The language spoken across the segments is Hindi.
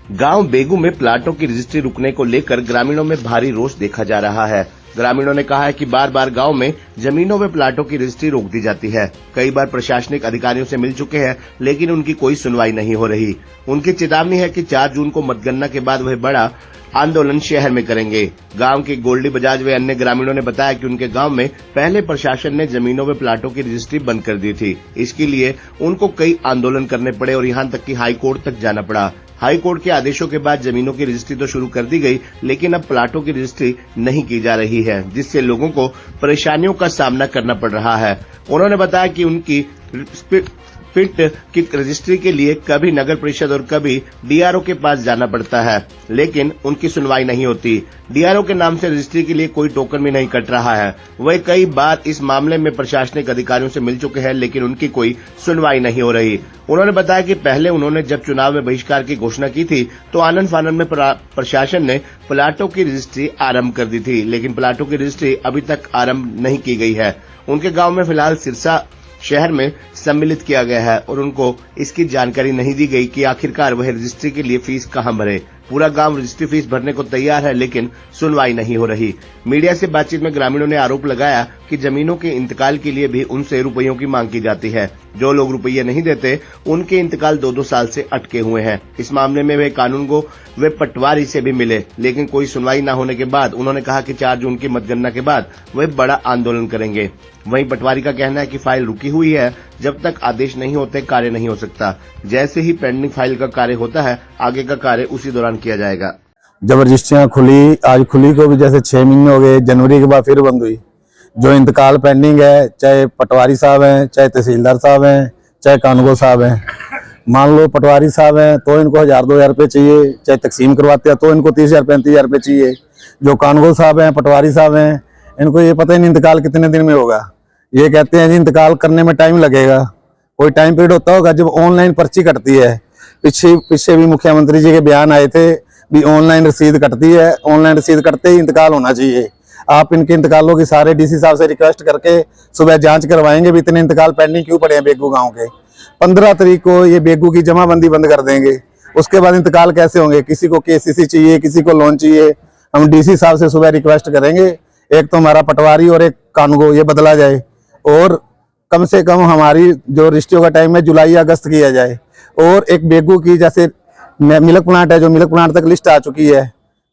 गांव बेगू में प्लाटों की रजिस्ट्री रुकने को लेकर ग्रामीणों में भारी रोष देखा जा रहा है। ग्रामीणों ने कहा है कि बार बार गांव में जमीनों में प्लाटों की रजिस्ट्री रोक दी जाती है। कई बार प्रशासनिक अधिकारियों से मिल चुके हैं, लेकिन उनकी कोई सुनवाई नहीं हो रही। उनकी चेतावनी है कि 4 जून को मतगणना के बाद वह बड़ा आंदोलन शहर में करेंगे। गांव के गोल्डी बजाज व अन्य ग्रामीणों ने बताया कि उनके गांव में पहले प्रशासन ने जमीनों में प्लाटों की रजिस्ट्री बंद कर दी थी। इसके लिए उनको कई आंदोलन करने पड़े और यहां तक कि हाई कोर्ट तक जाना पड़ा। हाई कोर्ट के आदेशों के बाद जमीनों की रजिस्ट्री तो शुरू कर दी गई, लेकिन अब प्लाटों की रजिस्ट्री नहीं की जा रही है, जिससे लोगों को परेशानियों का सामना करना पड़ रहा है। उन्होंने बताया कि उनकी पिट की रजिस्ट्री के लिए कभी नगर परिषद और कभी डीआरओ के पास जाना पड़ता है, लेकिन उनकी सुनवाई नहीं होती। डीआरओ के नाम से रजिस्ट्री के लिए कोई टोकन भी नहीं कट रहा है। वह कई बार इस मामले में प्रशासनिक अधिकारियों से मिल चुके हैं, लेकिन उनकी कोई सुनवाई नहीं हो रही। उन्होंने बताया कि पहले उन्होंने जब चुनाव में बहिष्कार की घोषणा की थी तो आनन फानन में प्रशासन ने प्लाटों की रजिस्ट्री आरंभ कर दी थी, लेकिन प्लाटों की रजिस्ट्री अभी तक आरंभ नहीं की गई है। उनके गांव में फिलहाल सिरसा शहर में सम्मिलित किया गया है और उनको इसकी जानकारी नहीं दी गई कि आखिरकार वह रजिस्ट्री के लिए फीस कहां भरे। पूरा गांव रजिस्ट्री फीस भरने को तैयार है, लेकिन सुनवाई नहीं हो रही। मीडिया से बातचीत में ग्रामीणों ने आरोप लगाया कि जमीनों के इंतकाल के लिए भी उनसे रुपयों की मांग की जाती है। जो लोग रुपये नहीं देते, उनके इंतकाल 2-2 साल से अटके हुए हैं। इस मामले में वे कानूनगो वे पटवारी से भी मिले, लेकिन कोई सुनवाई न होने के बाद उन्होंने कहा कि 4 जून की मतगणना के बाद वे बड़ा आंदोलन करेंगे। वहीं पटवारी का कहना है कि फाइल रुकी हुई है, जब तक आदेश नहीं होते कार्य नहीं हो सकता। जैसे ही पेंडिंग फाइल का कार्य होता है, आगे का कार्य उसी दौरान किया जाएगा। जब रजिस्ट्रियां खुली, आज खुली को भी जैसे 6 महीने हो गए, जनवरी के बाद फिर बंद हुई। जो इंतकाल पेंडिंग है, चाहे पटवारी साहब हैं, चाहे तहसीलदार साहब हैं, चाहे कानूनगो साहब हैं। मान लो पटवारी साहब हैं तो इनको 1000-2000 रुपये चाहिए, चाहे तकसीम करवाते हैं तो इनको 30,000-35,000 रुपये चाहिए। जो कानूनगो साहब हैं, पटवारी साहब हैं, इनको ये पता ही नहीं इंतकाल कितने दिन में होगा। ये कहते हैं जी इंतकाल करने में टाइम लगेगा। कोई टाइम पीरियड होता होगा जब ऑनलाइन पर्ची कटती है। पीछे भी मुख्यमंत्री जी के बयान आए थे भी ऑनलाइन रसीद कटती है, ऑनलाइन रसीद कटते ही इंतकाल होना चाहिए। आप इनके इंतकालों की सारे डीसी साहब से रिक्वेस्ट करके सुबह जांच करवाएंगे भी इतने इंतकाल पेंडिंग क्यों पड़े हैं बेगू गांव के। 15 तारीख को ये बेगू की जमाबंदी बंद कर देंगे, उसके बाद इंतकाल कैसे होंगे? किसी को केसीसी चाहिए, किसी को लोन चाहिए। हम डीसी साहब से सुबह रिक्वेस्ट करेंगे, एक तो हमारा पटवारी और एक कानूनगो ये बदला जाए, और कम से कम हमारी जो रजिस्ट्रियों का टाइम है जुलाई-अगस्त किया जाए। और एक बेगू की जैसे मिल्क प्लांट है, जो मिल्क प्लांट तक लिस्ट आ चुकी है,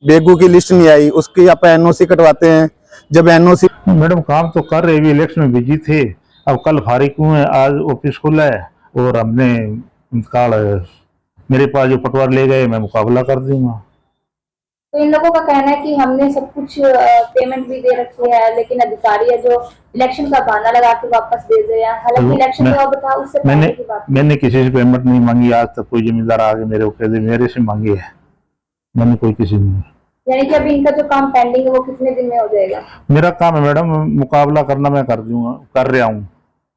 बेगू की लिस्ट नहीं आई, उसकी आप एनओसी कटवाते हैं। जब एनओसी मैडम काम तो कर रहे, भी इलेक्शन में बिजी थे, अब कल फारिग हुए हैं, आज ऑफिस खुला है और हमने इंतकाल मेरे पास जो पटवार ले गए मैं मुकाबला कर दूंगा। तो इन लोगों का कहना है कि हमने सब कुछ पेमेंट भी दे रखी है, लेकिन अधिकारी है जो इलेक्शन का बहाना लगा के वापस भेज रहे हैं। हालांकि इलेक्शन जो अब था उससे पहले की बात। मैंने किसी से पेमेंट नहीं मांगी, आज तक कोई जमींदार आगे मेरे से मांगी है, मैंने कोई किसी नहीं। यानी कि अभी इनका जो काम पेंडिंग है वो कितने दिन में हो जाएगा? मेरा काम है मैडम, मुकाबला करना मैं कर दूंगा, कर रहा हूँ,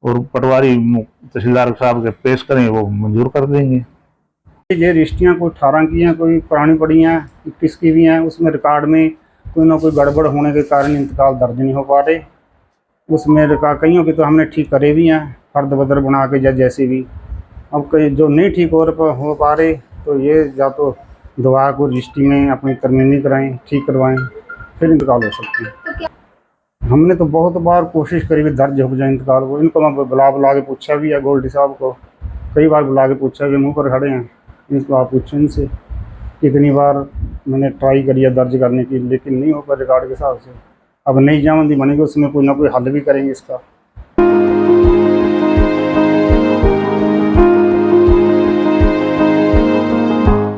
और पटवारी तहसीलदार साहब के पेश करें वो मंजूर कर देंगे। ये रजिस्ट्रियाँ कोई 18 की हैं, कोई पुरानी पड़ी हैं, 21 की भी हैं। उसमें रिकॉर्ड में कोई ना कोई गड़बड़ होने के कारण इंतकाल दर्ज नहीं हो पा रहे। उसमें रिकॉर्ड कईयों की तो हमने ठीक करे भी हैं, फर्द बदर बना के या जैसे भी। अब कई जो नहीं ठीक हो पा रहे तो ये या तो दोबारा को रजिस्ट्री में अपनी तरमीमी कराएं, ठीक करवाएं, फिर इंतकाल हो सकती है। हमने तो बहुत बार कोशिश करी भी दर्ज हो जाए इंतकाल को। इनको मैं बुला के पूछा भी है, गोल्डी साहब को कई बार बुला के पूछा भी, मुँह पर खड़े हैं। इसको आप पूछो इनसे, कितनी बार मैंने ट्राई करी है दर्ज करने की, लेकिन नहीं हो पा रिकॉर्ड के हिसाब से। अब नई जमाबंदी बनेगी, उसमें कोई ना कोई हल भी करेंगे इसका।